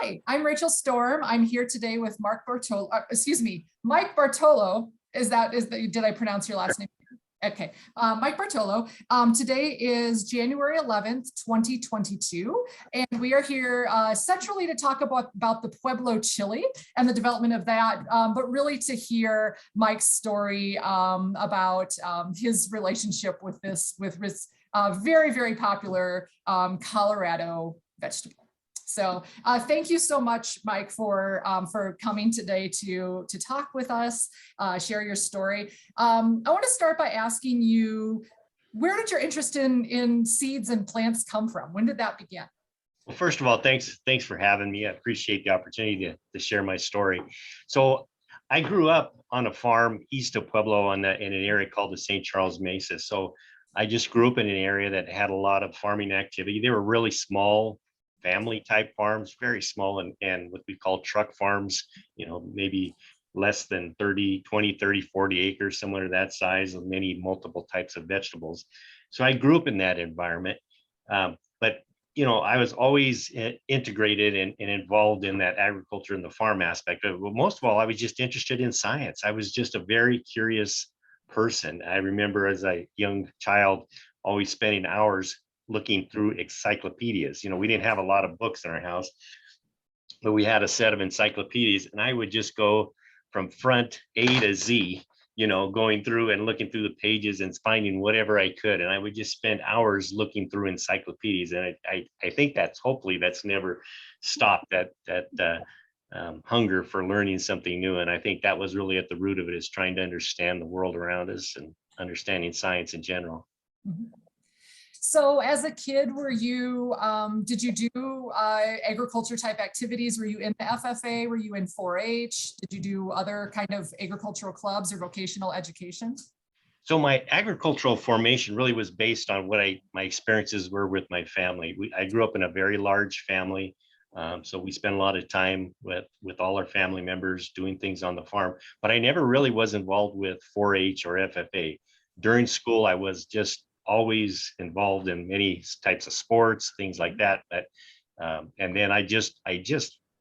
Hi, I'm Rachel Storm. I'm here today with Mike Bartolo. Did I pronounce your last name? Okay, Mike Bartolo. Today is January 11th, 2022, and we are here centrally to talk about the Pueblo chili and the development of that, but really to hear Mike's story about his relationship with this very, very popular Colorado vegetable. So thank you so much, Mike, for coming today to talk with us, share your story. I want to start by asking you, where did your interest in seeds and plants come from? When did that begin? Well, first of all, thanks for having me. I appreciate the opportunity to share my story. So I grew up on a farm east of Pueblo in an area called the St. Charles Mesa. So I just grew up in an area that had a lot of farming activity. They were really small family type farms, very small, and what we call truck farms, maybe less than 20, 30, 40 acres, similar to that size, of many multiple types of vegetables. So I grew up in that environment. But I was always integrated and involved in that agriculture and the farm aspect. But most of all, I was just interested in science. I was just a very curious person. I remember as a young child always spending hours looking through encyclopedias. We didn't have a lot of books in our house, but we had a set of encyclopedias, and I would just go from front A to Z, going through and looking through the pages and finding whatever I could. And I would just spend hours looking through encyclopedias. And I think hopefully that's never stopped, that hunger for learning something new. And I think that was really at the root of it, is trying to understand the world around us and understanding science in general. Mm-hmm. So as a kid, did you do agriculture type activities? Were you in the FFA? Were you in 4-H? Did you do other kind of agricultural clubs or vocational education? So my agricultural formation really was based on what my experiences were with my family. I grew up in a very large family. So we spent a lot of time with all our family members doing things on the farm, but I never really was involved with 4-H or FFA. During school, I was just always involved in many types of sports, things like that. But and then I just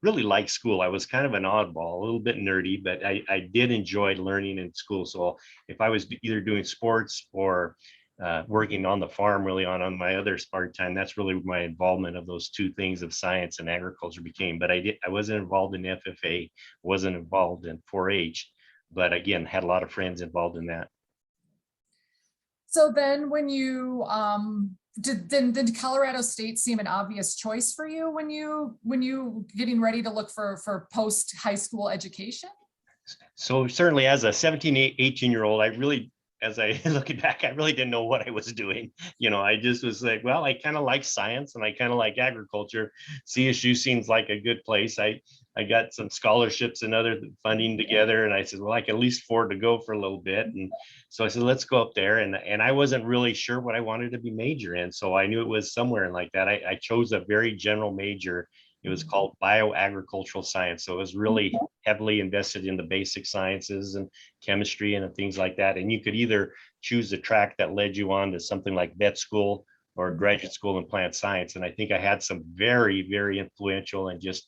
really liked school. I was kind of an oddball, a little bit nerdy, but I did enjoy learning in school. So if I was either doing sports or working on the farm, really on my other spare time, that's really my involvement of those two things of science and agriculture became. But I wasn't involved in FFA, wasn't involved in 4-H, but again, had a lot of friends involved in that. So then when you did Colorado State seem an obvious choice for you when you getting ready to look for post high school education? So certainly as a 17, 18-year-old, as I looking back, I really didn't know what I was doing. I just was like, well, I kind of like science and I kind of like agriculture. CSU seems like a good place. I got some scholarships and other funding together, and I said, well, I can at least afford to go for a little bit. And so I said, let's go up there. And I wasn't really sure what I wanted to be major in. So I knew it was somewhere in like that. I chose a very general major. It was called bioagricultural science. So it was really heavily invested in the basic sciences and chemistry and things like that. And you could either choose the track that led you on to something like vet school or graduate school in plant science. And I think I had some very, very influential and just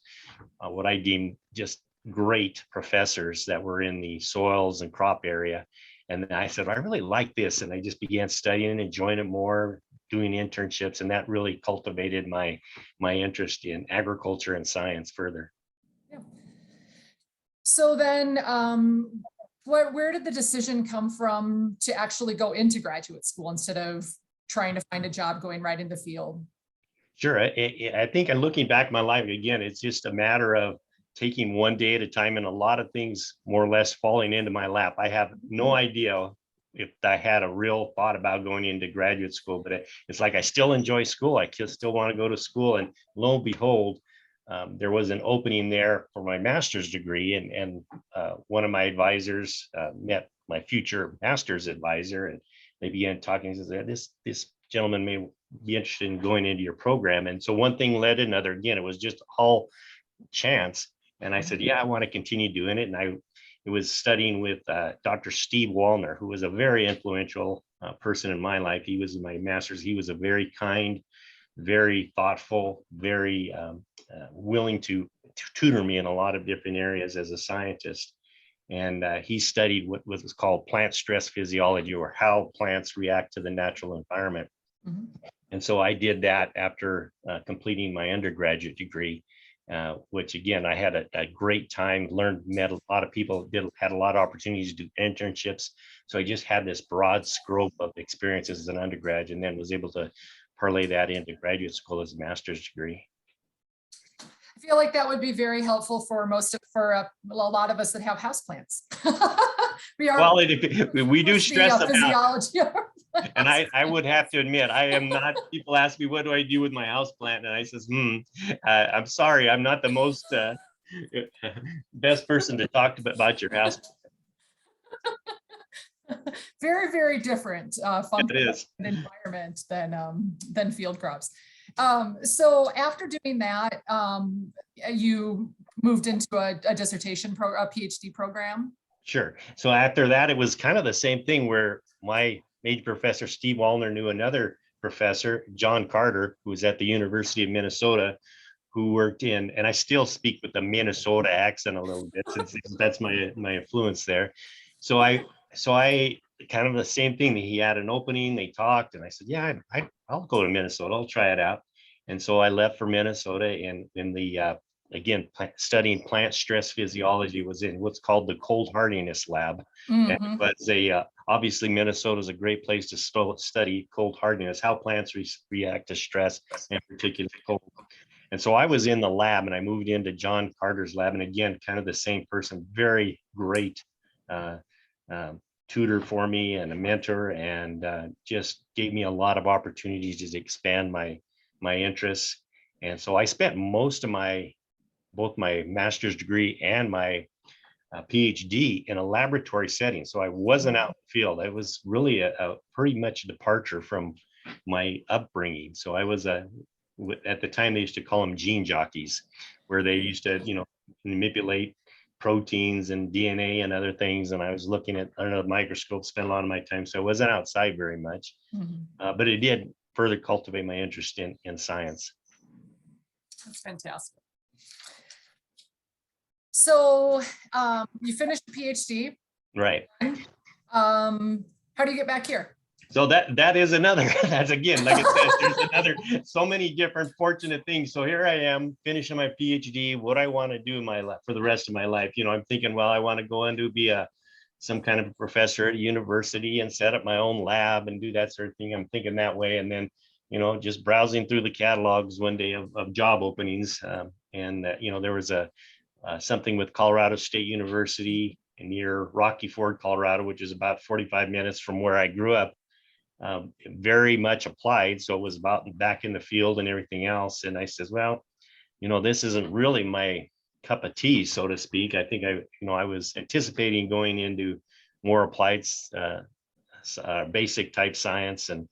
what I deem just great professors that were in the soils and crop area. And then I said, I really like this. And I just began studying and enjoying it more, doing internships, and that really cultivated my interest in agriculture and science further. Yeah. So then where did the decision come from to actually go into graduate school instead of trying to find a job going right into field? Sure. I think looking back in my life, again, it's just a matter of taking one day at a time and a lot of things more or less falling into my lap. I have no idea if I had a real thought about going into graduate school, but it's like I still enjoy school. I still want to go to school. And lo and behold, there was an opening there for my master's degree. And one of my advisors met my future master's advisor, and they began talking. He said, this gentleman may be interested in going into your program. And so one thing led to another. Again, it was just all chance. And I said, yeah, I want to continue doing it. And it was studying with Dr. Steve Wallner, who was a very influential person in my life. He was my master's. He was a very kind, very thoughtful, very willing to tutor me in a lot of different areas as a scientist. And he studied what was called plant stress physiology, or how plants react to the natural environment. Mhm. And so I did that after completing my undergraduate degree, which again, I had a great time, met a lot of people, had a lot of opportunities to do internships. So I just had this broad scope of experiences as an undergrad, and then was able to parlay that into graduate school as a master's degree. I feel like that would be very helpful for a lot of us that have houseplants. We are. Well, we do stress them out. Physiology. And I would have to admit, I am not, people ask me, what do I do with my houseplant? And I says, I'm sorry, I'm not the most best person to talk about your house. Very, very different It environment than field crops. So after doing that, you moved into a dissertation a PhD program. Sure. So after that, it was kind of the same thing, where my major professor, Steve Wallner, knew another professor, John Carter, who was at the University of Minnesota, who worked and I still speak with the Minnesota accent a little bit, since that's my influence there. So I kind of the same thing. He had an opening, they talked, and I said, yeah, I'll go to Minnesota, I'll try it out. And so I left for Minnesota, and in the again, studying plant stress physiology, was in what's called the cold hardiness lab. And it was obviously Minnesota is a great place to study cold hardiness, how plants react to stress, and particularly cold. And so I was in the lab, and I moved into John Carter's lab, and again, kind of the same person, very great tutor for me and a mentor, and just gave me a lot of opportunities to expand my interests. And so I spent most of both my master's degree and my PhD in a laboratory setting. So I wasn't out in the field. It was really a pretty much a departure from my upbringing. So I was at the time, they used to call them gene jockeys, where they used to, manipulate proteins and DNA and other things. And I was looking at under the microscope, spent a lot of my time. So I wasn't outside very much, but it did further cultivate my interest in science. That's fantastic. So you finished the PhD. Right. How do you get back here? So that is another, that's again, like I said, there's so many different fortunate things. So here I am finishing my PhD, what I want to do in my life for the rest of my life. I'm thinking, well, I want to go into be some kind of professor at a university and set up my own lab and do that sort of thing. I'm thinking that way. And then, just browsing through the catalogs one day of job openings. There was something with Colorado State University near Rocky Ford, Colorado, which is about 45 minutes from where I grew up. Very much applied. So it was about back in the field and everything else. And I says, well, this isn't really my cup of tea, so to speak. I think I was anticipating going into more applied, basic type science and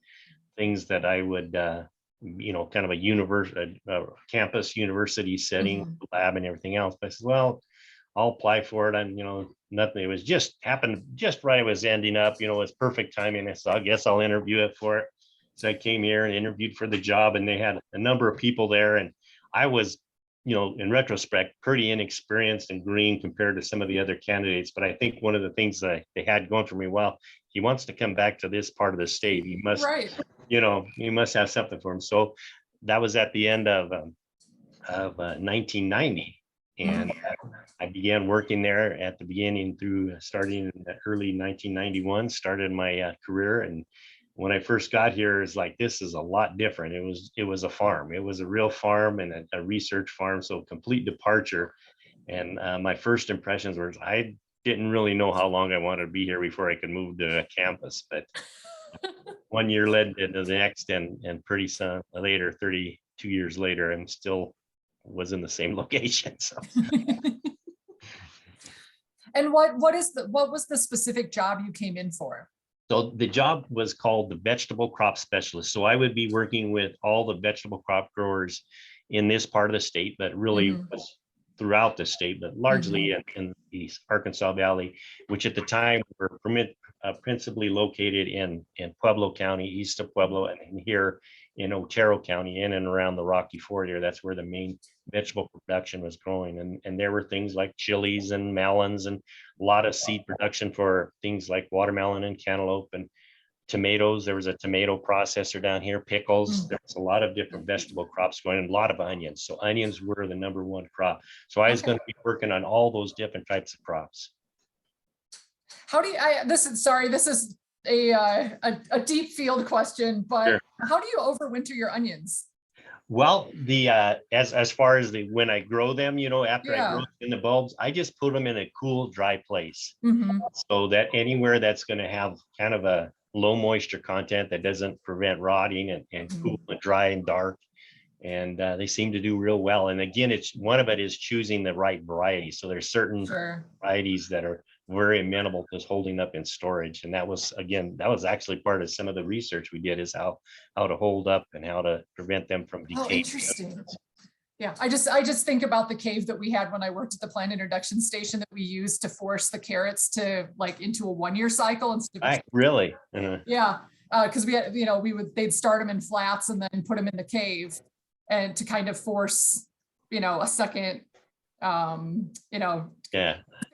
things that I would, kind of a campus university setting, lab and everything else. But I said, well, I'll apply for it. And, nothing, it was just happened just right. I was ending up, it was perfect timing. So I guess I'll interview it for it. So I came here and interviewed for the job, and they had a number of people there. And I was, in retrospect, pretty inexperienced and green compared to some of the other candidates. But I think one of the things that they had going for me, well, he wants to come back to this part of the state. He must, you must have something for him. So that was at the end of 1990. And I began working there at the beginning through starting in the early 1991, started my career. And when I first got here, it's like, this is a lot different. It was a farm. It was a real farm and a research farm. So complete departure. And my first impressions were, I didn't really know how long I wanted to be here before I could move to a campus. But 1 year led into the next, and pretty soon later, 32 years later, I'm still was in the same location. So. And what was the specific job you came in for? So the job was called the vegetable crop specialist. So I would be working with all the vegetable crop growers in this part of the state, but really was throughout the state, but largely in the East Arkansas Valley, which at the time were principally located in Pueblo County, east of Pueblo, and here in Otero County, in and around the Rocky Ford area. That's where the main vegetable production was growing. And there were things like chilies and melons and a lot of seed production for things like watermelon and cantaloupe and tomatoes. There was a tomato processor down here, pickles. There was a lot of different vegetable crops going, and a lot of onions. So onions were the number one crop. So I was going to be working on all those different types of crops. How do you, this is a deep field question, but Sure. how do you overwinter your onions? Well, as far as when I grow them, after I grow in the bulbs, I just put them in a cool, dry place. So that anywhere that's going to have kind of a low moisture content that doesn't prevent rotting and cool and dry and dark. And they seem to do real well. And again, one of it is choosing the right variety. So there's certain varieties that are very amenable to holding up in storage. And that was actually part of some of the research we did, is how to hold up and how to prevent them from decaying. Oh, interesting. Yeah, I just think about the cave that we had when I worked at the plant introduction station that we used to force the carrots to into a 1 year cycle instead of really. Yeah, because we had, they'd start them in flats and then put them in the cave, and to kind of force, a second,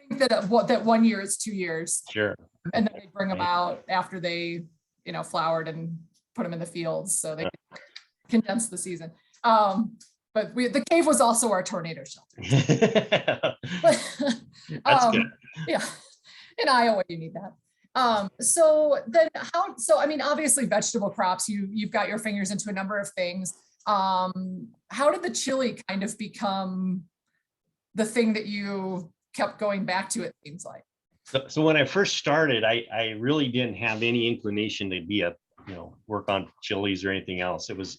think that 1 year is 2 years. Sure. And then they bring them out after they, flowered and put them in the fields, so they condense the season. But the cave was also our tornado shelter. That's good. Yeah, in Iowa, you need that. So then obviously vegetable crops, you've got your fingers into a number of things. How did the chili kind of become the thing that you kept going back to, it seems like? So when I first started, I really didn't have any inclination to be work on chilies or anything else. I was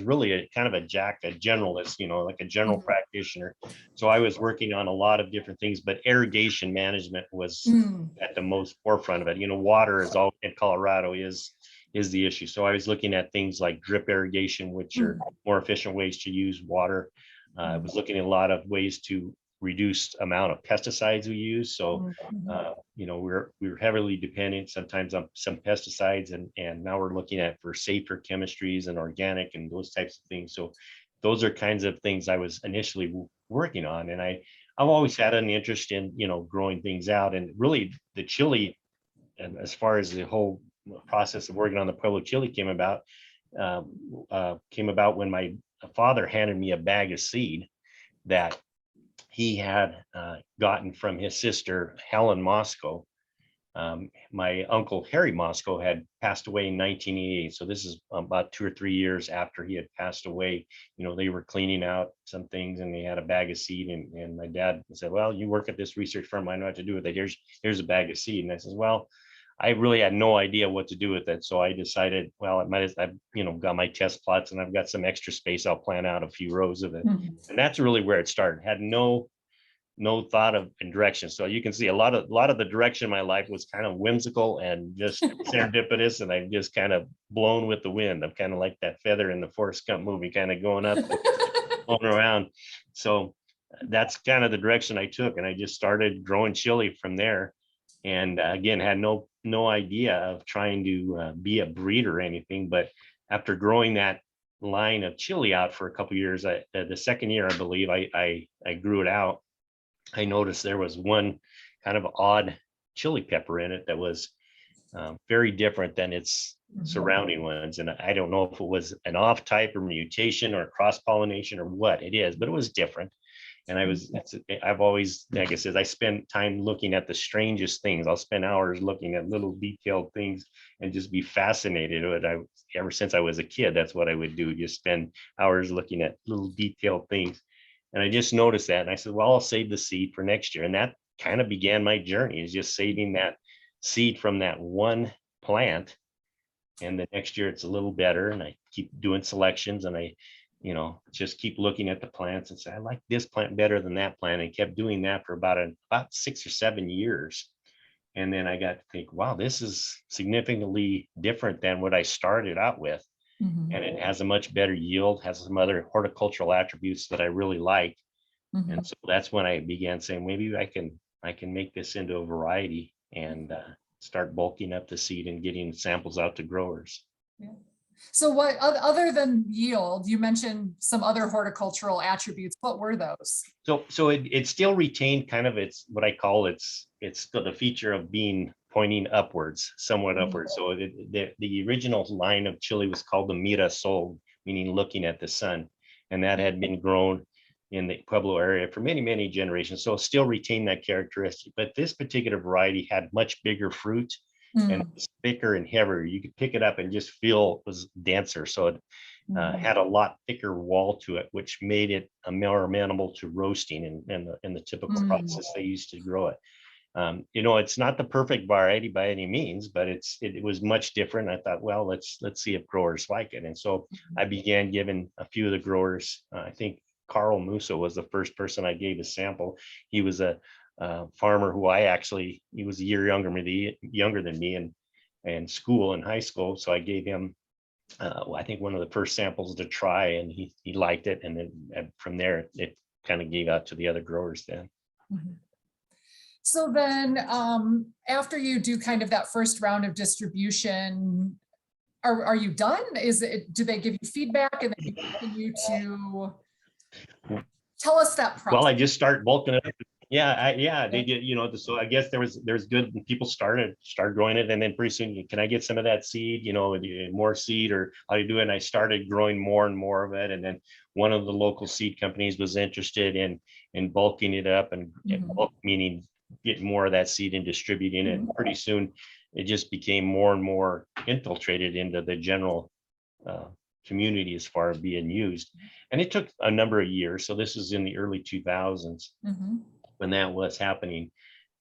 really a kind of a generalist, like a general practitioner. So I was working on a lot of different things, but irrigation management was at the most forefront of it. Water is all in Colorado is the issue. So I was looking at things like drip irrigation, which are more efficient ways to use water. I was looking at a lot of ways to reduce amount of pesticides we use. So, we're heavily dependent sometimes on some pesticides, and now we're looking at for safer chemistries and organic and those types of things. So those are kinds of things I was initially working on. And I've always had an interest in, growing things out, and really the chili, and as far as the whole process of working on the Pueblo chili came about when my father handed me a bag of seed that he had gotten from his sister, Helen Moscow. My uncle, Harry Moscow, had passed away in 1988. So this is about 2 or 3 years after he had passed away. They were cleaning out some things and they had a bag of seed. And my dad said, well, you work at this research firm, I know what to do with it. Here's a bag of seed. And I said, well, I really had no idea what to do with it. So I decided, well, I've got my test plots and I've got some extra space. I'll plant out a few rows of it. And that's really where it started. Had no thought of and direction. So you can see a lot of the direction in my life was kind of whimsical and just serendipitous. And I'm just kind of blown with the wind. I'm kind of like that feather in the Forrest Gump movie, kind of going up, going around. So that's kind of the direction I took. And I just started growing chili from there. And again, had no idea of trying to be a breeder or anything. But after growing that line of chili out for a couple of years, the second year, I believe, I grew it out. I noticed there was one kind of odd chili pepper in it that was very different than its surrounding ones. And I don't know if it was an off type or mutation or cross-pollination or what it is, but it was different. And I've always, like I said, I spend time looking at the strangest things. I'll spend hours looking at little detailed things and just be fascinated with it. Ever since I was a kid, that's what I would do, just spend hours looking at little detailed things. And I just noticed that. And I said, well, I'll save the seed for next year. And that kind of began my journey, is just saving that seed from that one plant. And the next year it's a little better. And I keep doing selections, and I just keep looking at the plants and say, I like this plant better than that plant, and kept doing that for about 6 or 7 years. And then I got to think, wow, this is significantly different than what I started out with. And it has a much better yield, has some other horticultural attributes that I really like. And so that's when I began saying, maybe I can make this into a variety. And start bulking up the seed and getting samples out to growers. Yeah. So what, other than yield, you mentioned some other horticultural attributes. What were those? So it still retained kind of its, what I call it's still the feature of being pointing upwards, somewhat upwards. So the original line of chili was called the Mira Sol, meaning looking at the sun. And that had been grown in the Pueblo area for many, many generations. So still retain that characteristic. But this particular variety had much bigger fruit and it was thicker and heavier. You could pick it up and just feel it was denser. So it had a lot thicker wall to it, which made it more amenable to roasting in the typical process they used to grow it. It's not the perfect variety by any means, but it was much different. I thought, well, let's see if growers like it. And so I began giving a few of the growers. I think Carl Musso was the first person I gave a sample. He was a farmer who he was a year younger than me in school, in high school. So I gave him I think one of the first samples to try, and he liked it. And then from there, it kind of gave out to the other growers then. So then after you do kind of that first round of distribution, are you done? Do they give you feedback and then you continue to tell us that process? Well, I just start bulking it up. Yeah, they did, so I guess there's good, people started growing it, and then pretty soon, can I get some of that seed, more seed, or how do you do it? And I started growing more and more of it. And then one of the local seed companies was interested in bulking it up, and bulk meaning getting more of that seed and distributing it. And pretty soon it just became more and more infiltrated into the general community as far as being used. And it took a number of years. So this is in the early 2000s when that was happening.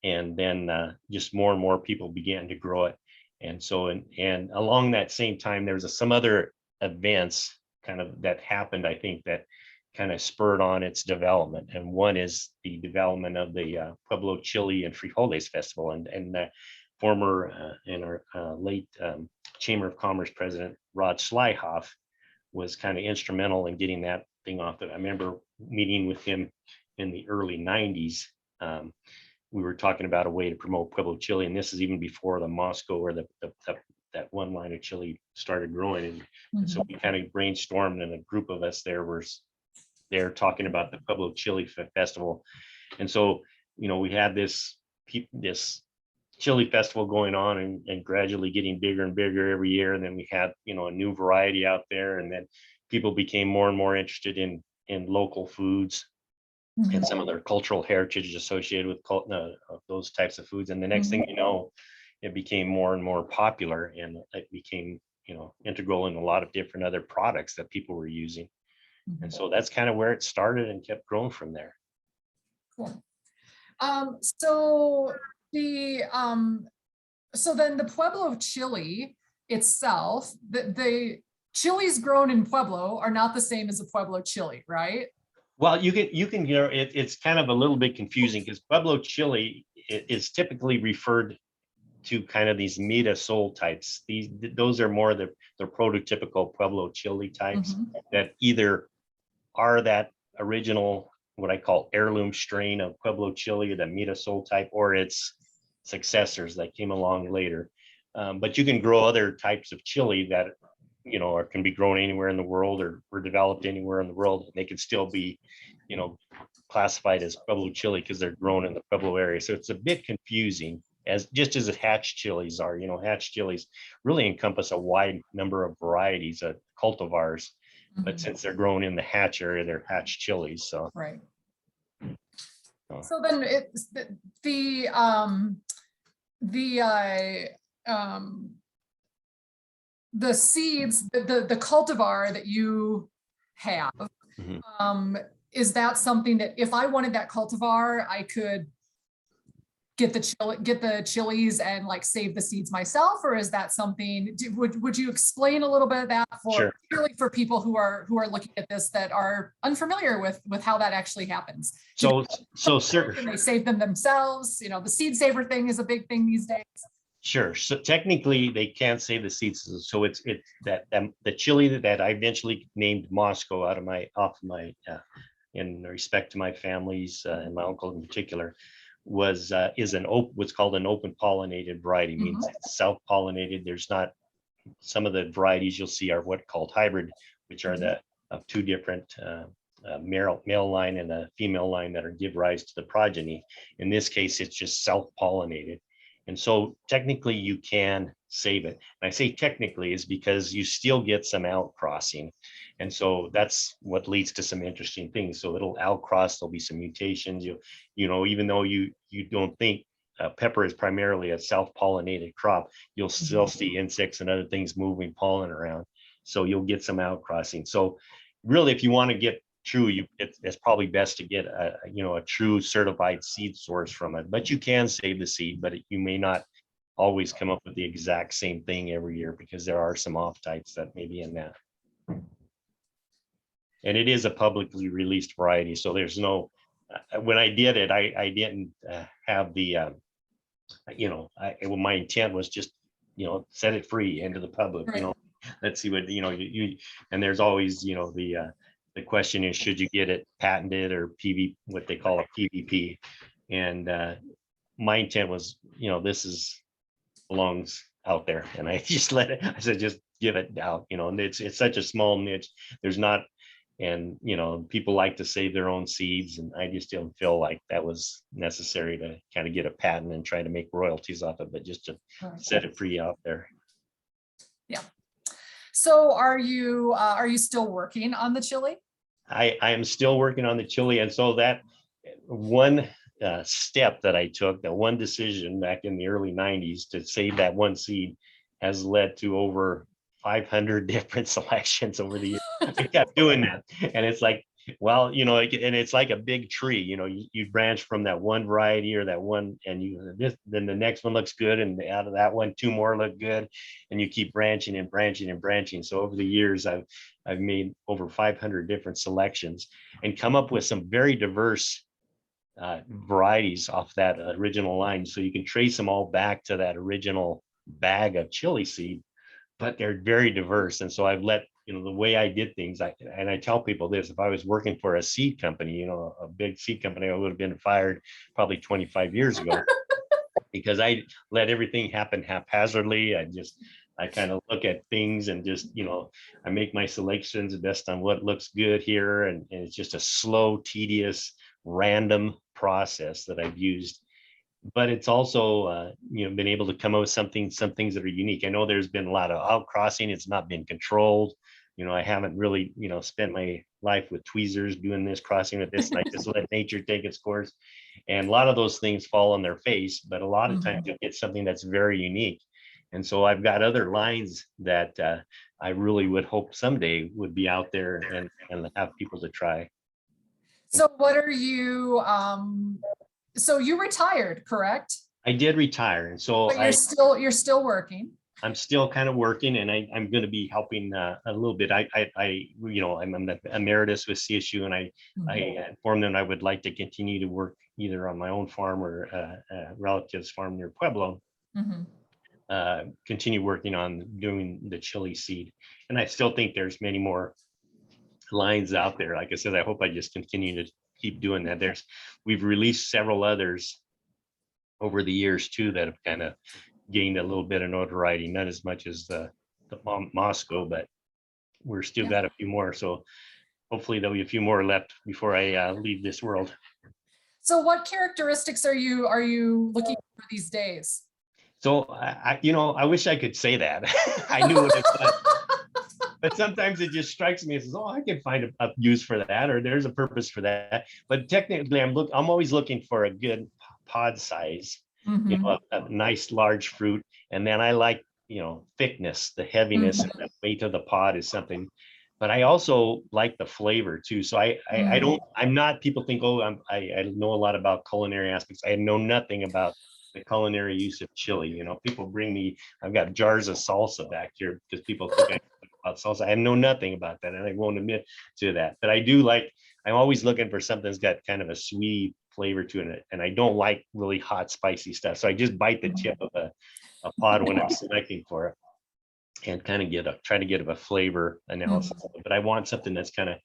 And then just more and more people began to grow it. And so, and along that same time, there's some other events kind of that happened, I think, that kind of spurred on its development. And one is the development of the Pueblo Chili and Frijoles Festival. And the former and our late Chamber of Commerce president, Rod Schleihoff, was kind of instrumental in getting that thing off. I remember meeting with him in the early 90s. We were talking about a way to promote Pueblo chili, and this is even before the Moscow or that one line of chili started growing. And so we kind of brainstormed, and a group of us there were there talking about the Pueblo Chili Festival. And so, we had this chili festival going on and gradually getting bigger and bigger every year. And then we had, a new variety out there, and then people became more and more interested in local foods and some of their cultural heritage associated with those types of foods. And the next thing you know, it became more and more popular, and it became, integral in a lot of different other products that people were using. And so that's kind of where it started and kept growing from there. Cool. So then the Pueblo chili itself, the chilies grown in Pueblo are not the same as a Pueblo chili, right? Well, you can, it's kind of a little bit confusing, because Pueblo chili is typically referred to kind of these Mira Sol types. Those are more the prototypical Pueblo chili types that either are that original, what I call heirloom strain of Pueblo chili, the Mira Sol type, or its successors that came along later. But you can grow other types of chili that, or can be grown anywhere in the world, or developed anywhere in the world. And they can still be, classified as Pueblo chili because they're grown in the Pueblo area. So it's a bit confusing, just as hatch chilies are. Hatch chilies really encompass a wide number of varieties of cultivars. But since they're grown in the hatch area, they're hatch chilies. So right. So then it's the seeds, the cultivar that you have, is that something that if I wanted that cultivar, I could get the chilies and like save the seeds myself? Or is that something, would you explain a little bit of that particularly for people who are looking at this that are unfamiliar with how that actually happens? So can they save them themselves? The seed saver thing is a big thing these days. Sure. So technically they can't save the seeds. So it's that the chili that I eventually named Moscow off my in respect to my families and my uncle in particular, is what's called an open pollinated variety, means it's self-pollinated. There's not, some of the varieties you'll see are what called hybrid, which are the of two different male line and a female line that are give rise to the progeny. In this case, it's just self-pollinated. And so technically you can save it. And I say technically is because you still get some outcrossing. And so that's what leads to some interesting things. So it'll outcross, there'll be some mutations. You know, even though you don't think pepper is primarily a self-pollinated crop, you'll still see insects and other things moving pollen around. So you'll get some outcrossing. So really, if you want to get true, it's probably best to get a true certified seed source from it. But you can save the seed, but you may not always come up with the exact same thing every year, because there are some off types that may be in that. And it is a publicly released variety, so there's no, when I did it, I didn't have the my intent was just, set it free into the public. Right. Let's see what, and there's always, the question is, should you get it patented or what they call a PVP? And my intent was, this belongs out there, and I just let it. I said, just give it out, and it's such a small niche. There's not, and people like to save their own seeds, and I just didn't feel like that was necessary to kind of get a patent and try to make royalties off it, but just to set it free out there. Yeah. So are you still working on the chili? I am still working on the chili. And so that one step that I took, that one decision back in the early 90s to save that one seed, has led to over 500 different selections over the years. I kept doing that. And it's like, well, and it's like a big tree, you branch from that one variety or that one, and then the next one looks good, and out of that one, two more look good, and you keep branching and branching and branching. So over the years, I've made over 500 different selections and come up with some very diverse varieties off that original line. So you can trace them all back to that original bag of chili seed, but they're very diverse. And so I've let, the way I did things, I tell people this: if I was working for a seed company, a big seed company, I would have been fired probably 25 years ago because I let everything happen haphazardly. I kind of look at things and just, I make my selections based on what looks good here. And it's just a slow, tedious, random process that I've used. But it's also, been able to come up with some things that are unique. I know there's been a lot of outcrossing. It's not been controlled. I haven't really, spent my life with tweezers doing this, crossing with this, and I just let nature take its course. And a lot of those things fall on their face, but a lot of times you'll get something that's very unique. And so I've got other lines that I really would hope someday would be out there and have people to try. So what are you, so you retired, correct? I did retire. And so but you're still working. I'm still kind of working, and I'm going to be helping a little bit. I'm an emeritus with CSU, and I informed them I would like to continue to work either on my own farm or a relative's farm near Pueblo. Continue working on doing the chili seed. And I still think there's many more lines out there. Like I said, I hope I just continue to keep doing that. We've released several others over the years too that have kind of gained a little bit of notoriety, not as much as the Moscow, but we're still got a few more. So hopefully there'll be a few more left before I leave this world. So what characteristics are you looking for these days? So I wish I could say that. I knew what it was. But sometimes it just strikes me as, I can find a use for that, or there's a purpose for that. But technically, I'm always looking for a good pod size, a nice large fruit. And then I like, thickness, the heaviness and the weight of the pod is something. But I also like the flavor too. So I'm not, people think, I know a lot about culinary aspects. I know nothing about the culinary use of chili. People bring me, I've got jars of salsa back here because people think I know about salsa. I know nothing about that, and I won't admit to that. But I'm always looking for something that's got kind of a sweet flavor to it, and I don't like really hot, spicy stuff. So I just bite the tip of a pod when I'm selecting for it, and kind of try to get a flavor analysis. But I want something that's kind of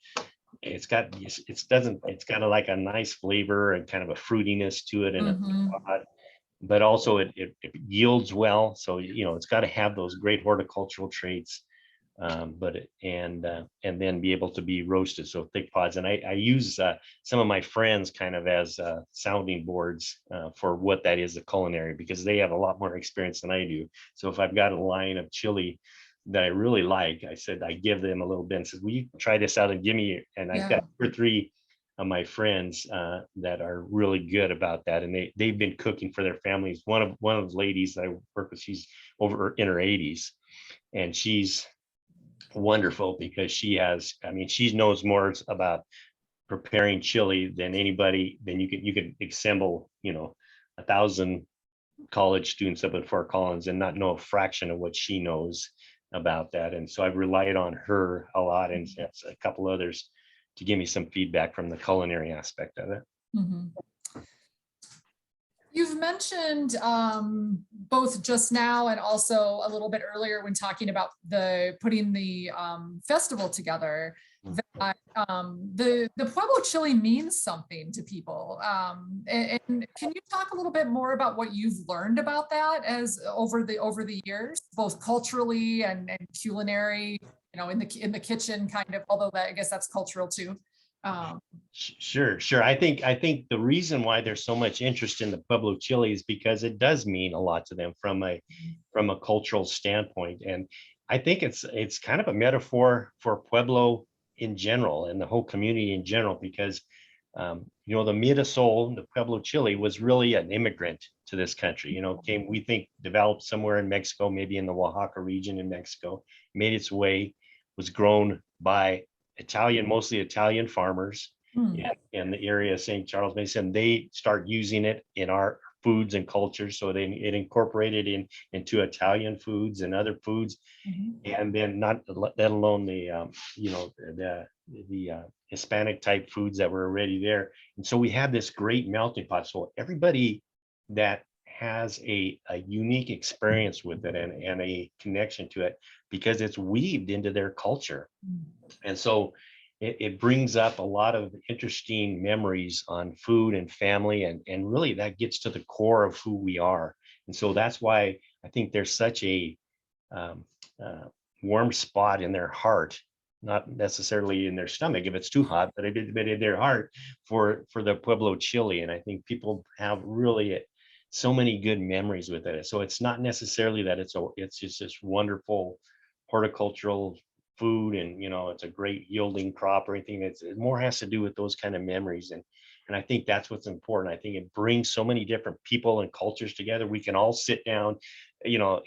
it's got like a nice flavor and kind of a fruitiness to it, and Mhm. but also it yields well. So, it's got to have those great horticultural traits, and then be able to be roasted. So thick pods, and I use some of my friends kind of as sounding boards for what that is, the culinary, because they have a lot more experience than I do. So if I've got a line of chili that I really like, I said I give them a little bit and says, "Will you try this out and give me?" And I've Yeah. got 2 or 3 of my friends that are really good about that, and they've been cooking for their families. One of the ladies that I work with, she's over in her 80s, and she's wonderful because she knows more about preparing chili than anybody. Then you could assemble 1,000 college students up in Fort Collins and not know a fraction of what she knows about that. And so I've relied on her a lot, and a couple others to give me some feedback from the culinary aspect of it. Mhm. You've mentioned both just now and also a little bit earlier when talking about putting the festival together, that the Pueblo chili means something to people. And can you talk a little bit more about what you've learned about that as over the years, both culturally and culinary, in the kitchen kind of, although I guess that's cultural too. Um, Sure. I think the reason why there's so much interest in the Pueblo chili is because it does mean a lot to them from a cultural standpoint. And I think it's kind of a metaphor for Pueblo in general and the whole community in general, because the Mirasol, the Pueblo chili, was really an immigrant to this country. We think developed somewhere in Mexico, maybe in the Oaxaca region in Mexico, made its way, was grown by mostly Italian farmers hmm, in the area of St. Charles Mesa, and they start using it in our foods and cultures. So it incorporated into Italian foods and other foods, mhm, and then not let alone the Hispanic type foods that were already there. And so we have this great melting pot. So everybody that has a unique experience with it and a connection to it, because it's weaved into their culture. And so it brings up a lot of interesting memories on food and family, and really that gets to the core of who we are. And so that's why I think there's such a um, uh, warm spot in their heart, not necessarily in their stomach if it's too hot, but in their heart for the Pueblo chili. And I think people have really so many good memories with it. So it's not necessarily that it's just this wonderful horticultural food, and it's a great yielding crop or anything. It more has to do with those kind of memories. And I think that's what's important. I think it brings so many different people and cultures together. We can all sit down,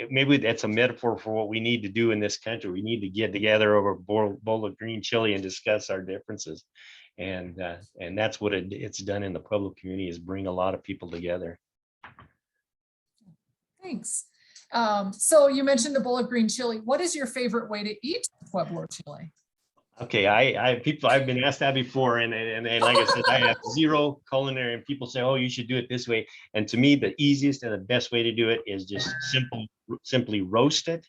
maybe that's a metaphor for what we need to do in this country. We need to get together over a bowl of green chili and discuss our differences. And that's what it's done in the Pueblo community, is bring a lot of people together. Thanks. So you mentioned a bowl of green chili. What is your favorite way to eat Pueblo chili? Okay, I've been asked that before, and like I said, I have zero culinary, and people say, "Oh, you should do it this way." And to me, the easiest and the best way to do it is just simply roast it,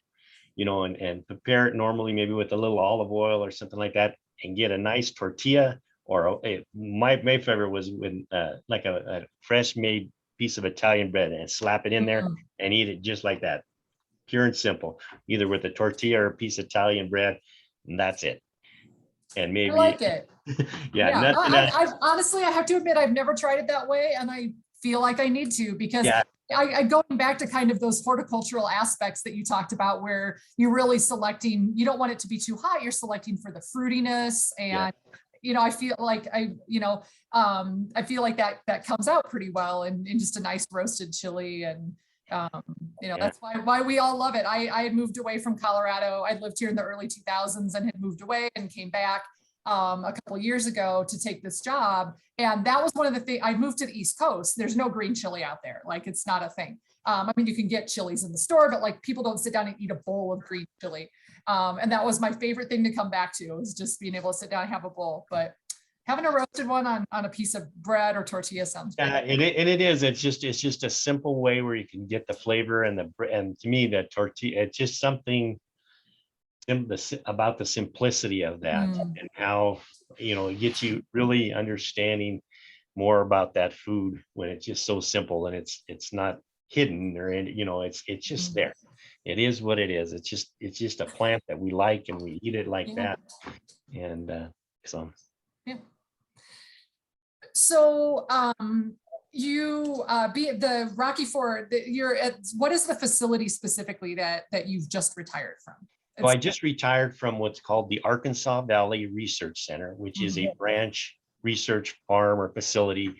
and prepare it normally, maybe with a little olive oil or something like that, and get a nice tortilla. Or my favorite was with like a fresh made piece of Italian bread, and slap it in there Mm, and eat it just like that, pure and simple, either with a tortilla or a piece of Italian bread, and that's it. And I maybe, like it. yeah, Yeah, nothing else. I've honestly, I have to admit, I've never tried it that way, and I feel like I need to, because Yeah, I going back to kind of those horticultural aspects that you talked about, where you're really selecting, you don't want it to be too hot, you're selecting for the fruitiness. yeah, And I feel like I feel like that comes out pretty well in just a nice roasted chili. And um, yeah. that's why we all love it. I had moved away from Colorado. I'd lived here in the early 2000s and had moved away and came back a couple of years ago to take this job. And that was one of the things. I moved to the East Coast. There's no green chili out there. Like, it's not a thing. I mean, you can get chilies in the store, but like, people don't sit down and eat a bowl of green chili. And that was my favorite thing to come back to, was just being able to sit down and have a bowl. But having a roasted one on a piece of bread or tortilla sounds good. Yeah, and it is. It's just a simple way where you can get the flavor and to me, the tortilla. It's just something. about the simplicity of that Mm. and how, it gets you really understanding more about that food when it's just so simple and it's not hidden or any, it's just Mm. there. It is what it is. It's just a plant that we like and we eat it like Yeah. that. And so Yeah. So you be at the Rocky Ford, you're at, what is the facility specifically that you've just retired from? So I just retired from what's called the Arkansas Valley Research Center, which is a branch research farm or facility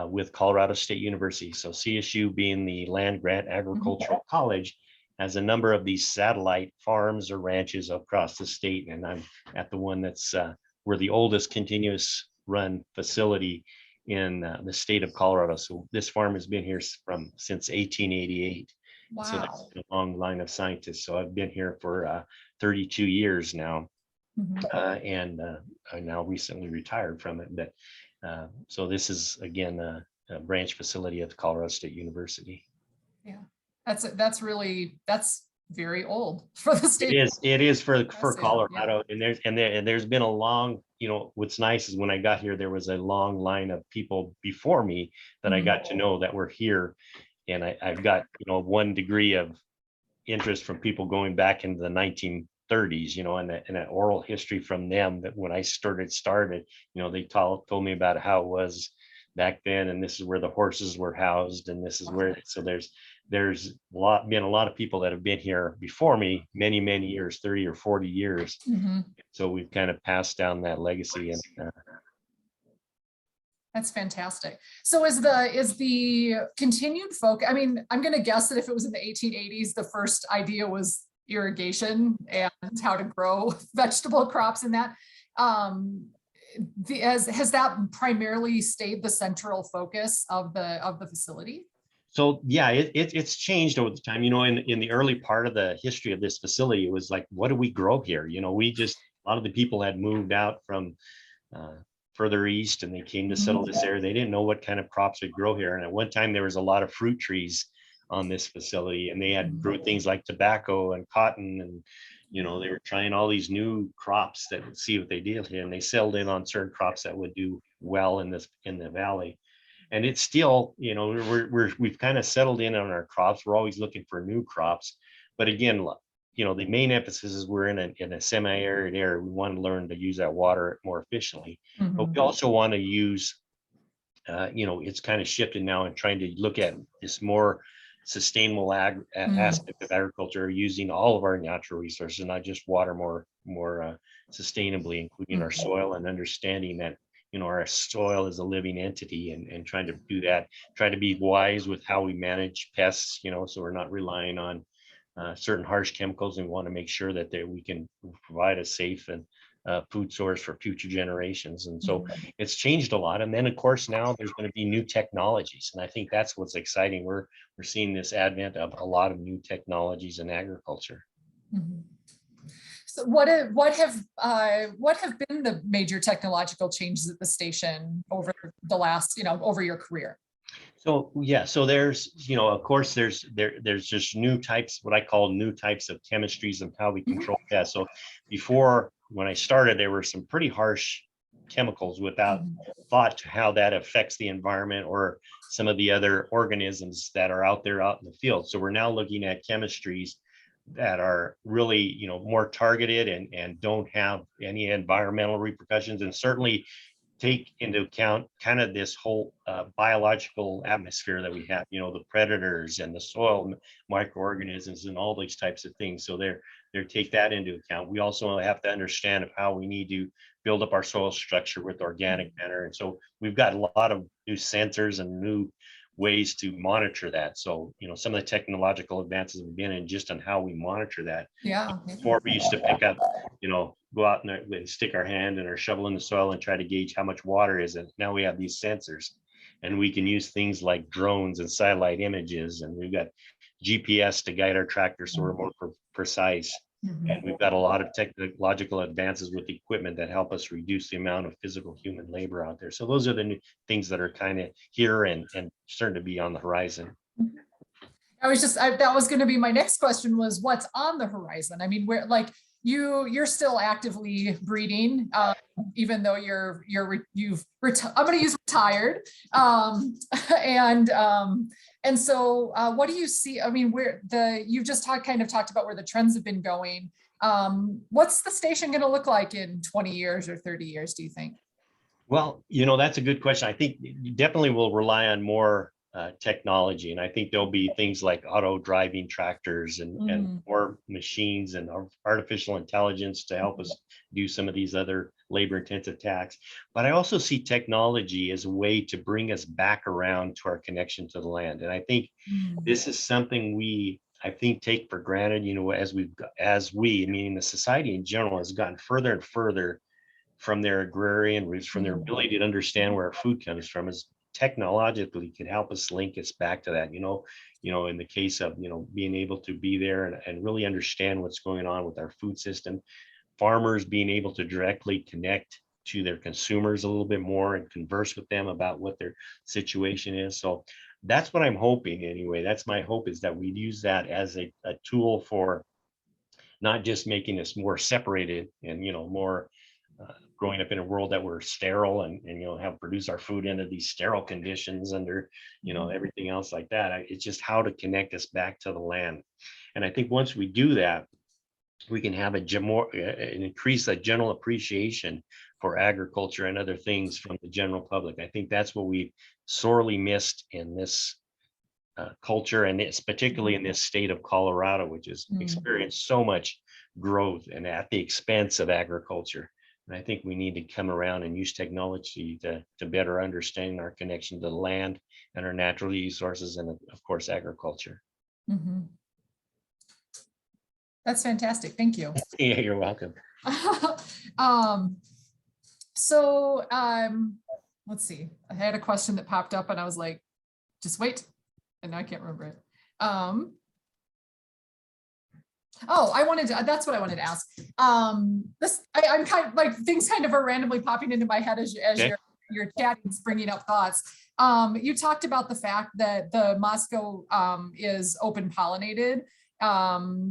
with Colorado State University. So CSU being the land grant agricultural college has a number of these satellite farms or ranches across the state. And I'm at the one that's we're the oldest continuous run facility in the state of Colorado. So this farm has been here since 1888. So Wow. that's a long line of scientists. So I've been here for 32 years now, and I now recently retired from it. But so this is again a branch facility at the Colorado State University. Yeah, that's very old for the state. It is for Impressive, Colorado, and there's been a long, what's nice is when I got here, there was a long line of people before me that I got to know that were here. And I've got, 1 degree of interest from people going back into the 1930s, and an oral history from them that when I started, they told me about how it was back then, and this is where the horses were housed, and this is where, so there's been a lot of people that have been here before me, many, many years, 30 or 40 years. So we've kind of passed down that legacy. And that's fantastic. So is the continued focus, I mean, I'm going to guess that if it was in the 1880s, the first idea was irrigation and how to grow vegetable crops in that. Has that primarily stayed the central focus of the facility? So yeah, it's changed over the time. In the early part of the history of this facility, it was like, what do we grow here? A lot of the people had moved out from further east and they came to settle this area. They didn't know what kind of crops would grow here. And at one time there was a lot of fruit trees on this facility, and they had grew things like tobacco and cotton, and they were trying all these new crops that would see what they did here. And they settled in on certain crops that would do well in the valley. And it's still, we've kind of settled in on our crops. We're always looking for new crops. But again, the main emphasis is we're in a semi-arid area. We want to learn to use that water more efficiently. But we also want to use, it's kind of shifted now and trying to look at this more sustainable aspect of agriculture, using all of our natural resources, not just water, more sustainably, including our soil, and understanding that our soil is a living entity, and trying to do that, try to be wise with how we manage pests, so we're not relying on certain harsh chemicals, and we want to make sure that we can provide a safe and food source for future generations. And so it's changed a lot. And then of course now there's going to be new technologies, and I think that's what's exciting. We're seeing this advent of a lot of new technologies in agriculture. So what have been the major technological changes at the station over the last, over your career? So yeah, so there's, of course, there's just new types, what I call new types of chemistries and how we control pests. So before, when I started, there were some pretty harsh chemicals without thought to how that affects the environment or some of the other organisms that are out there out in the field. So we're now looking at chemistries that are really, more targeted and don't have any environmental repercussions, and certainly take into account kind of this whole biological atmosphere that we have, the predators and the soil microorganisms and all these types of things. So they're take that into account. We also have to understand of how we need to build up our soil structure with organic matter. And so we've got a lot of new sensors and new ways to monitor that. So, some of the technological advances have been in just on how we monitor that. Yeah. Before we used to pick up, go out and stick our hand and our shovel in the soil and try to gauge how much water is it. Now we have these sensors, and we can use things like drones and satellite images, and we've got GPS to guide our tractors so we're more precise. And we've got a lot of technological advances with the equipment that help us reduce the amount of physical human labor out there. So those are the new things that are kind of here and starting to be on the horizon. That was going to be my next question, was what's on the horizon? I mean, you're still actively breeding, even though I'm going to use retired. And so what do you see? I mean, you've just kind of talked about where the trends have been going. What's the station going to look like in 20 years or 30 years, do you think? Well, that's a good question. I think you definitely will rely on more technology, and I think there'll be things like auto driving tractors and more machines and artificial intelligence to help us do some of these other labor intensive tasks. But I also see technology as a way to bring us back around to our connection to the land. And I think this is something I think take for granted, meaning the society in general, has gotten further and further from their agrarian roots, from their ability to understand where our food comes from, is technologically can help us link us back to that. In the case of being able to be there and really understand what's going on with our food system, farmers being able to directly connect to their consumers a little bit more and converse with them about what their situation is. So that's what I'm hoping anyway. That's my hope, is that we'd use that as a tool for not just making us more separated and more growing up in a world that we're sterile and have produce our food under these sterile conditions under everything else like that. It's just how to connect us back to the land. And I think once we do that, we can have increase a general appreciation for agriculture and other things from the general public. I think that's what we sorely missed in this culture, and it's particularly in this state of Colorado, which has experienced so much growth and at the expense of agriculture. And I think we need to come around and use technology to better understand our connection to the land and our natural resources, and of course, agriculture. That's fantastic. Thank you. Yeah, you're welcome. Let's see. I had a question that popped up and I was like, just wait. And I can't remember it. That's what I wanted to ask. I'm kind of like, things kind of are randomly popping into my head as Okay. you're chatting, bringing up thoughts. You talked about the fact that the Moscow is open pollinated. But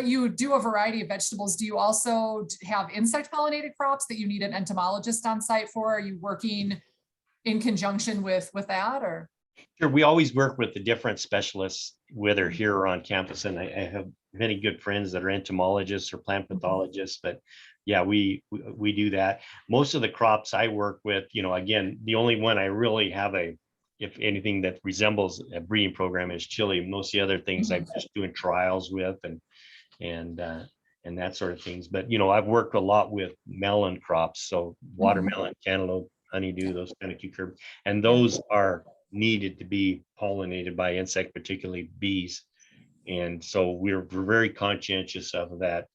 you do a variety of vegetables. Do you also have insect pollinated crops that you need an entomologist on site for? Are you working in conjunction with that, or? Sure, we always work with the different specialists, whether here or on campus, and I have many good friends that are entomologists or plant pathologists. But yeah, we do that. Most of the crops I work with, again, the only one I really have if anything that resembles a breeding program is chili. Most of the other things I'm just doing trials with and that sort of things. But I've worked a lot with melon crops, so watermelon, cantaloupe, honeydew, those kind of cucumbers, and those are needed to be pollinated by insect, particularly bees. And so we're very conscientious of that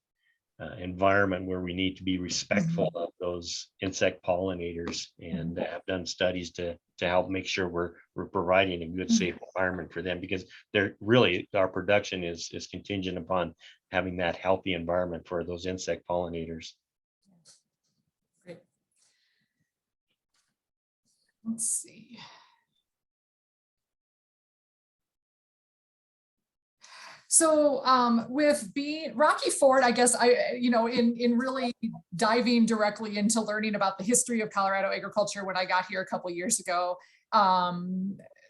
environment where we need to be respectful of those insect pollinators, and have done studies to help make sure we're providing a good, safe environment for them, because our production is contingent upon having that healthy environment for those insect pollinators. Great. Let's see. So with being Rocky Ford, I guess in really diving directly into learning about the history of Colorado agriculture when I got here a couple of years ago,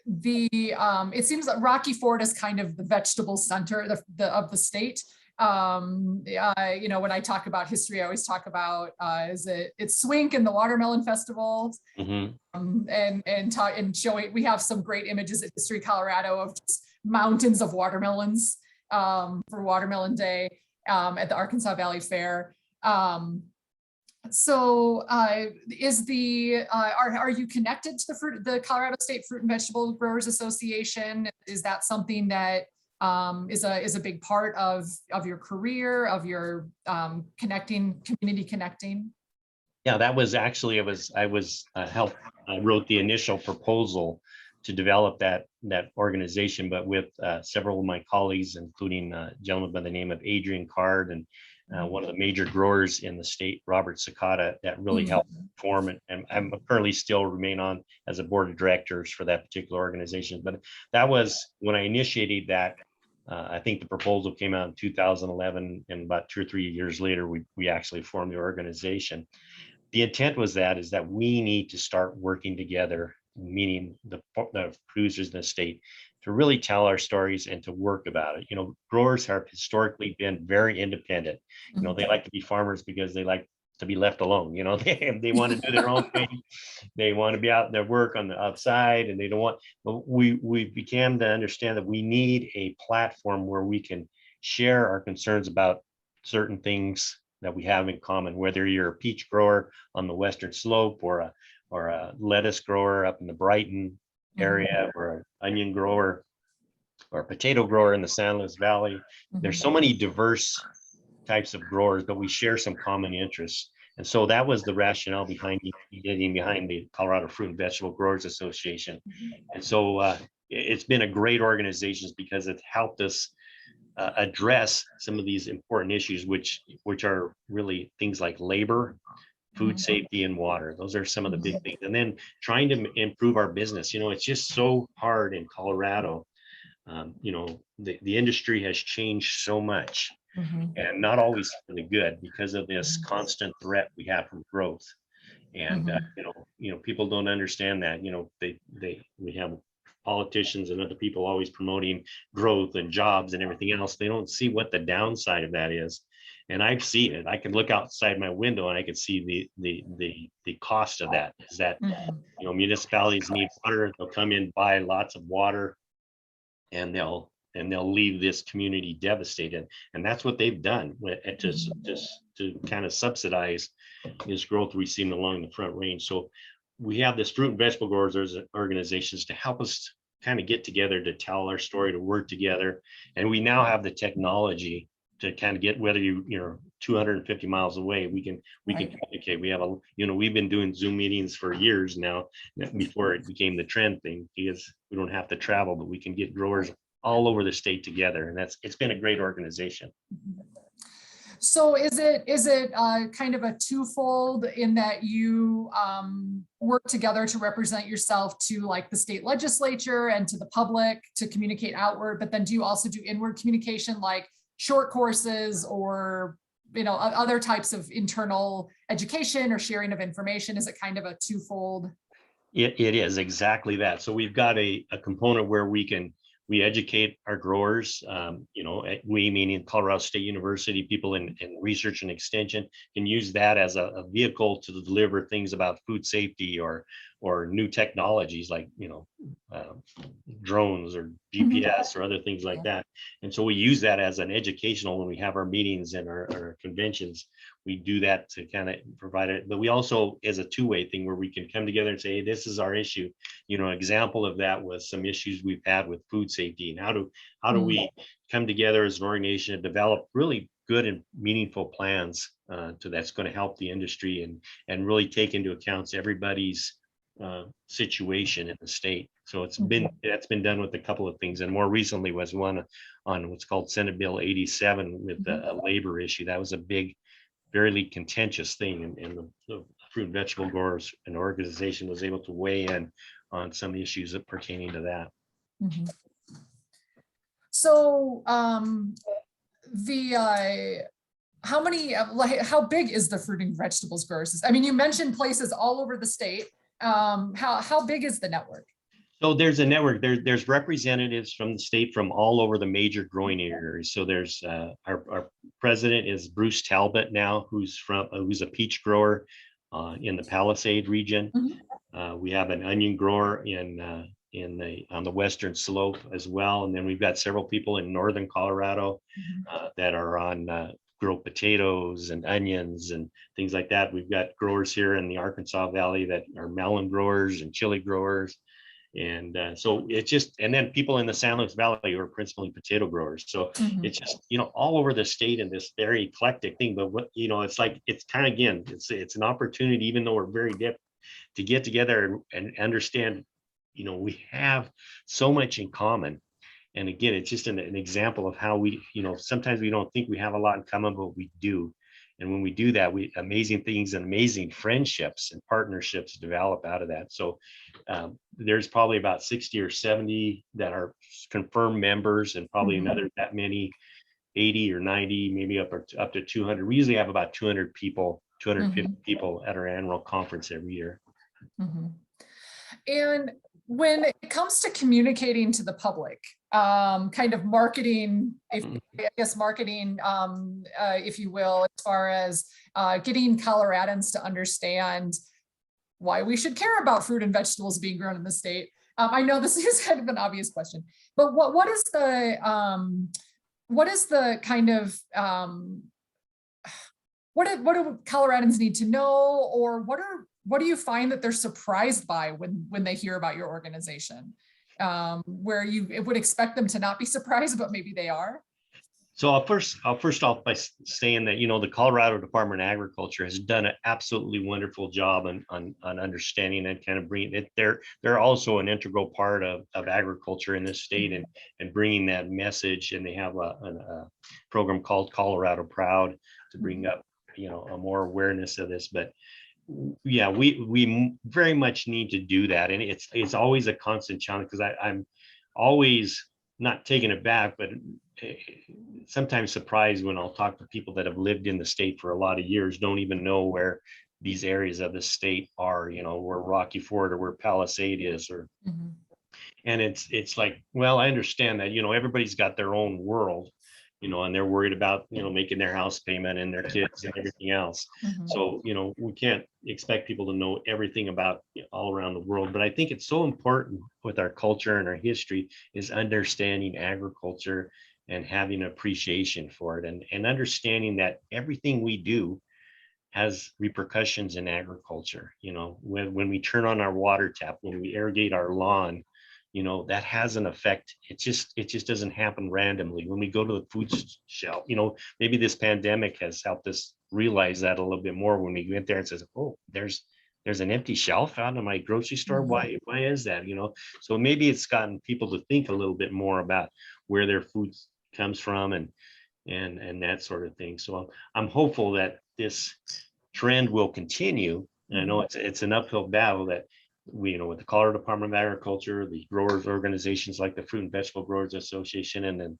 it seems that Rocky Ford is kind of the vegetable center of the state. When I talk about history, I always talk about it's Swink and the Watermelon Festival, and showing, we have some great images at History Colorado of just mountains of watermelons for Watermelon Day at the Arkansas Valley Fair. Are you connected to the Colorado State Fruit and Vegetable Growers Association? Is that something that is a big part of your career, of your community connecting? Yeah, that was actually, I wrote the initial proposal to develop that organization, but with several of my colleagues, including a gentleman by the name of Adrian Card, and one of the major growers in the state, Robert Sakata, that really helped form it. And I'm currently still remain on as a board of directors for that particular organization. But that was when I initiated that I think the proposal came out in 2011, and about 2 or 3 years later, we actually formed the organization. The intent was is that we need to start working together, meaning the producers in the state, to really tell our stories and to work about it. You know, growers have historically been very independent. You know, they like to be farmers because they like to be left alone. You know, they want to do their own thing. They want to be out in their work on the outside, and they don't want. But we began to understand that we need a platform where we can share our concerns about certain things that we have in common, whether you're a peach grower on the western slope or a lettuce grower up in the Brighton area, or an onion grower or a potato grower in the San Luis Valley. There's so many diverse types of growers, but we share some common interests. And so that was the rationale behind getting behind the Colorado Fruit and Vegetable Growers Association. And so it's been a great organization because it's helped us address some of these important issues, which are really things like labor, food safety, and water. Those are some of the big things. And then trying to improve our business. You know, it's just so hard in Colorado. You know, the industry has changed so much, and not always for the good, because of this constant threat we have from growth. And you know, people don't understand that. You know, we have politicians and other people always promoting growth and jobs and everything else. They don't see what the downside of that is. And I've seen it. I can look outside my window and I can see the cost of that. Is that you know, municipalities need water. They'll come in, buy lots of water, and they'll leave this community devastated. And that's what they've done just to kind of subsidize this growth we've seen along the Front Range. So we have this fruit and vegetable growers organizations to help us kind of get together, to tell our story, to work together. And we now have the technology to kind of get, whether you're 250 miles away, we can communicate. We have we've been doing Zoom meetings for years now, before it became the trend thing, because we don't have to travel, but we can get growers all over the state together. And it's been a great organization. So is it kind of a twofold in that you work together to represent yourself to like the state legislature and to the public to communicate outward, but then do you also do inward communication, like short courses or other types of internal education or sharing of information? Is it kind of a twofold? It is exactly that. So we've got a component where we educate our growers. We meaning Colorado State University, people in research and extension can use that as a vehicle to deliver things about food safety or new technologies like drones or GPS or other things like that. And so we use that as an educational when we have our meetings and our conventions. We do that to kind of provide it, but we also, as a two-way thing where we can come together and say, hey, this is our issue. An example of that was some issues we've had with food safety, and how do we come together as an organization and develop really good and meaningful plans that's going to help the industry and really take into account everybody's situation in the state. So that's been done with a couple of things, and more recently was one on what's called Senate Bill 87 with a labor issue. That was a big, very contentious thing, and the fruit and vegetable growers and organization was able to weigh in on some issues that pertaining to that. So how big is the fruit and vegetables growers? I mean, you mentioned places all over the state. How big is the network? So there's a network. There's representatives from the state from all over the major growing areas. So there's our president is Bruce Talbot now, who's a peach grower in the Palisade region. We have an onion grower on the western slope as well, and then we've got several people in northern Colorado that are on grow potatoes and onions and things like that. We've got growers here in the Arkansas Valley that are melon growers and chili growers. And so it's just, and then people in the San Luis Valley are principally potato growers. So it's just, all over the state in this very eclectic thing. But what, it's like, it's kind of, again, it's an opportunity, even though we're very different, to get together and understand, we have so much in common. And again, it's just an example of how we, sometimes we don't think we have a lot in common, but we do. And when we do that, amazing things and amazing friendships and partnerships develop out of that. So there's probably about 60 or 70 that are confirmed members, and probably another that many, 80 or 90, maybe up to 200. We usually have about 200 people, 250 people at our annual conference every year. And when it comes to communicating to the public, kind of marketing, marketing, if you will, as far as getting Coloradans to understand why we should care about fruit and vegetables being grown in the state. I know this is kind of an obvious question, but what is the kind of what do Coloradans need to know, or what do you find that they're surprised by when they hear about your organization, where you would expect them to not be surprised, but maybe they are? So I'll first off by saying that, the Colorado Department of Agriculture has done an absolutely wonderful job on understanding and kind of bringing it. They're also an integral part of agriculture in this state, and bringing that message. And they have a program called Colorado Proud to bring up, a more awareness of this. But yeah, we very much need to do that, and it's always a constant challenge, because I'm always not taken aback, but sometimes surprised when I'll talk to people that have lived in the state for a lot of years, don't even know where these areas of the state are, where Rocky Ford or where Palisade is, or and it's like, well, I understand that, everybody's got their own world, and they're worried about, making their house payment and their kids and everything else. So, we can't expect people to know everything about all around the world. But I think it's so important with our culture and our history is understanding agriculture and having appreciation for it, and understanding that everything we do has repercussions in agriculture. When we turn on our water tap, when we irrigate our lawn, that has an effect. It just doesn't happen randomly. When we go to the food shelf, maybe this pandemic has helped us realize that a little bit more, when we went there and says, oh, there's an empty shelf out in my grocery store. Why is that? So maybe it's gotten people to think a little bit more about where their food comes from, and that sort of thing. So I'm hopeful that this trend will continue. And I know it's an uphill battle that with the Colorado Department of Agriculture, the growers organizations like the Fruit and Vegetable Growers Association,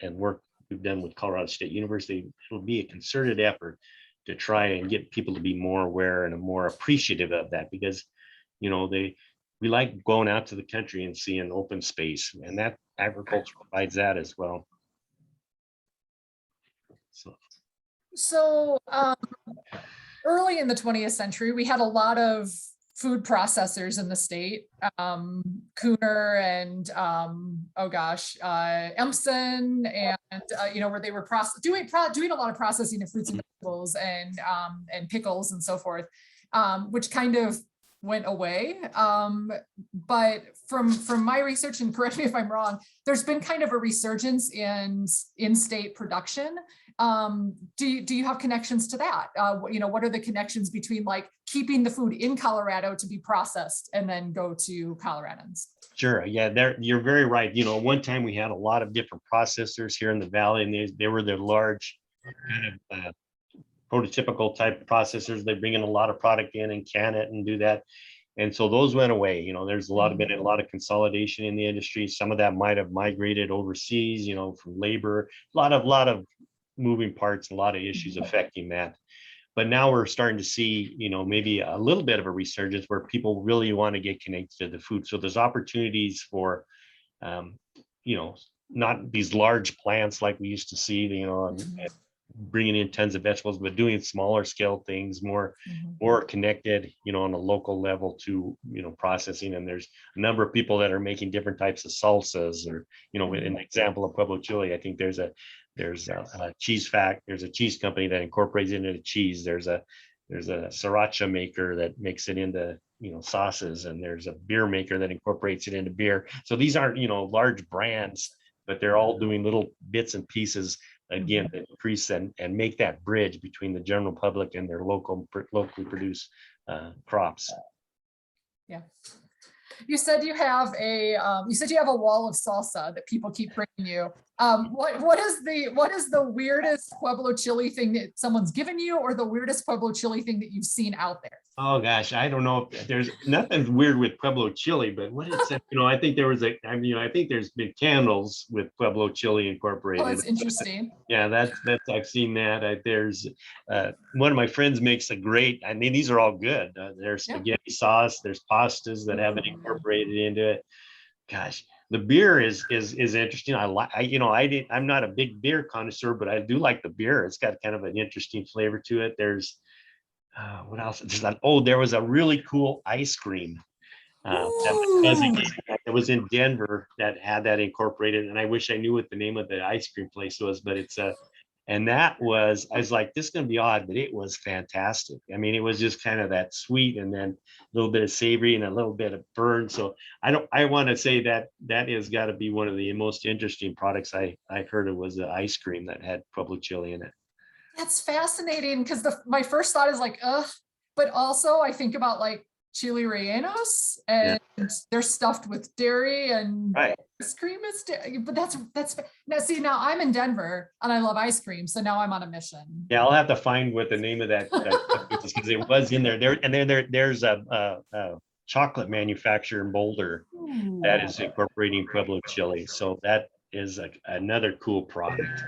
and work we've done with Colorado State University. It'll be a concerted effort to try and get people to be more aware and more appreciative of that, because we like going out to the country and seeing open space, and that agriculture provides that as well. So early in the 20th century, we had a lot of food processors in the state, Cooner and Empson, and where they were doing a lot of processing of fruits and vegetables and pickles and so forth, which kind of went away. But from my research, and correct me if I'm wrong, there's been kind of a resurgence in in-state production. Do you have connections to that? What are the connections between like keeping the food in Colorado to be processed and then go to Coloradans? Sure. Yeah, you're very right. One time we had a lot of different processors here in the valley, and they were the large kind of prototypical type processors. They bring in a lot of product in and can it and do that. And so those went away. There's been a lot of consolidation in the industry. Some of that might have migrated overseas, from labor, a lot of moving parts, a lot of issues affecting that. But now we're starting to see, maybe a little bit of a resurgence where people really want to get connected to the food. So there's opportunities for, not these large plants like we used to see, and bringing in tons of vegetables, but doing smaller scale things, more connected, on a local level to, processing. And there's a number of people that are making different types of salsas, or, an example of Pueblo chili. I think there's a cheese there's a cheese company that incorporates it into cheese. There's a sriracha maker that makes it into, sauces, and there's a beer maker that incorporates it into beer. So these aren't, large brands, but they're all doing little bits and pieces, again, that increase and make that bridge between the general public and their locally produced crops. Yeah. You said you have a wall of salsa that people keep bringing you. What is the weirdest Pueblo chili thing that someone's given you, or the weirdest Pueblo chili thing that you've seen out there? Oh gosh, I don't know if there's nothing weird with Pueblo chili, but what is it? I think there was I think there's been candles with Pueblo chili Oh, incorporated. that's interesting. Yeah, that's I've seen that. There's one of my friends makes a great. I mean, these are all good. There's Yeah. spaghetti sauce. There's pastas that have it incorporated into it. Gosh, the beer is interesting. I like. I'm not a big beer connoisseur, but I do like the beer. It's got kind of an interesting flavor to it. There's what else? There was a really cool ice cream that my cousin Ooh. gave me. It was in Denver that had that incorporated, and I wish I knew what the name of the ice cream place was, but it's a, and that was, I was like, this is gonna be odd, but it was fantastic. I mean, it was just kind of that sweet and then a little bit of savory and a little bit of burn. So I want to say that that has got to be one of the most interesting products I heard. It was the ice cream that had Pueblo chili in it. That's fascinating, because my first thought is like, ugh, but also I think about like chili rellenos, Yeah, and they're stuffed with dairy, and right. ice cream is but that's now see, now I'm in Denver and I love ice cream, so now I'm on a mission. Yeah, I'll have to find what the name of that because it was in there. There's a chocolate manufacturer in Boulder that Ooh, is incorporating Pueblo chili. So that is another cool product.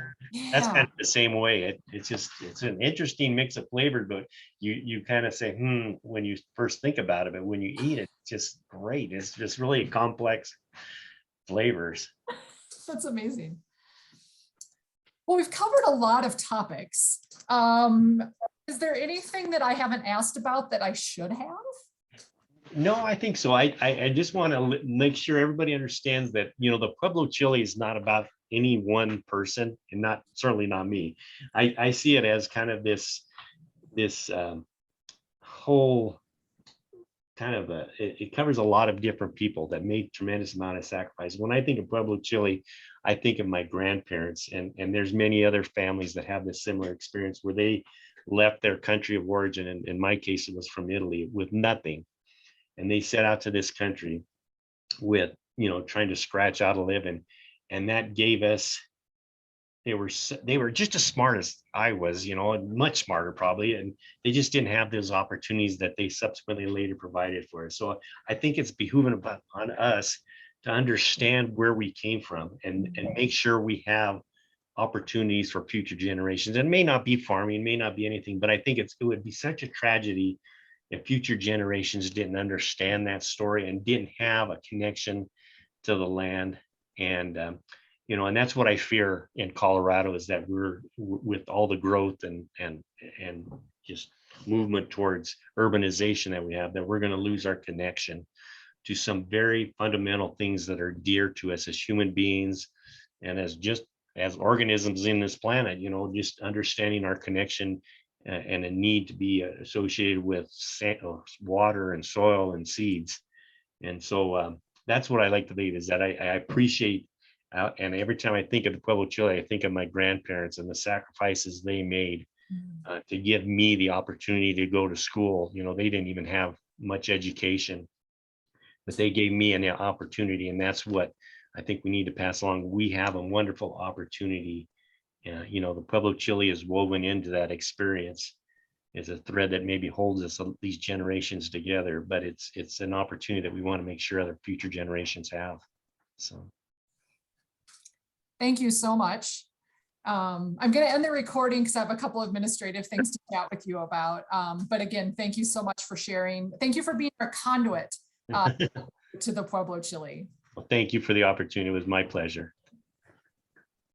That's kind yeah, of the same way. It's an interesting mix of flavors, but you kind of say, when you first think about it, but when you eat it, it's just great. It's just really complex flavors. that's amazing. Well, we've covered a lot of topics. Is there anything that I haven't asked about that I should have? No, I think so. I just want to make sure everybody understands that, the Pueblo chili is not about any one person, and not certainly not me. I see it as kind of this whole kind of it covers a lot of different people that made tremendous amount of sacrifice. When I think of Pueblo chili, I think of my grandparents, and there's many other families that have this similar experience where they left their country of origin. And in my case, it was from Italy with nothing, and they set out to this country with trying to scratch out a living, and that gave us, they were just as smart as I was, and much smarter probably, and they just didn't have those opportunities that they subsequently later provided for us. So I think it's behooving on us to understand where we came from, and make sure we have opportunities for future generations. And it may not be farming, may not be anything, but I think it would be such a tragedy if future generations didn't understand that story and didn't have a connection to the land. And that's what I fear in Colorado, is that we're, with all the growth and just movement towards urbanization that we have, that we're going to lose our connection to some very fundamental things that are dear to us as human beings, and as organisms in this planet. Just understanding our connection, and a need to be associated with water and soil and seeds. And so that's what I like to believe, is that I appreciate, and every time I think of the Pueblo chili, I think of my grandparents and the sacrifices they made to give me the opportunity to go to school. They didn't even have much education, but they gave me an opportunity, and that's what I think we need to pass along. We have a wonderful opportunity. The Pueblo chili is woven into that experience, is a thread that maybe holds us, these generations together, but it's an opportunity that we want to make sure other future generations have. So Thank you so much. I'm going to end the recording because I have a couple administrative things to chat with you about. But again, thank you so much for sharing. Thank you for being our conduit to the Pueblo chili. well, thank you for the opportunity. It was my pleasure.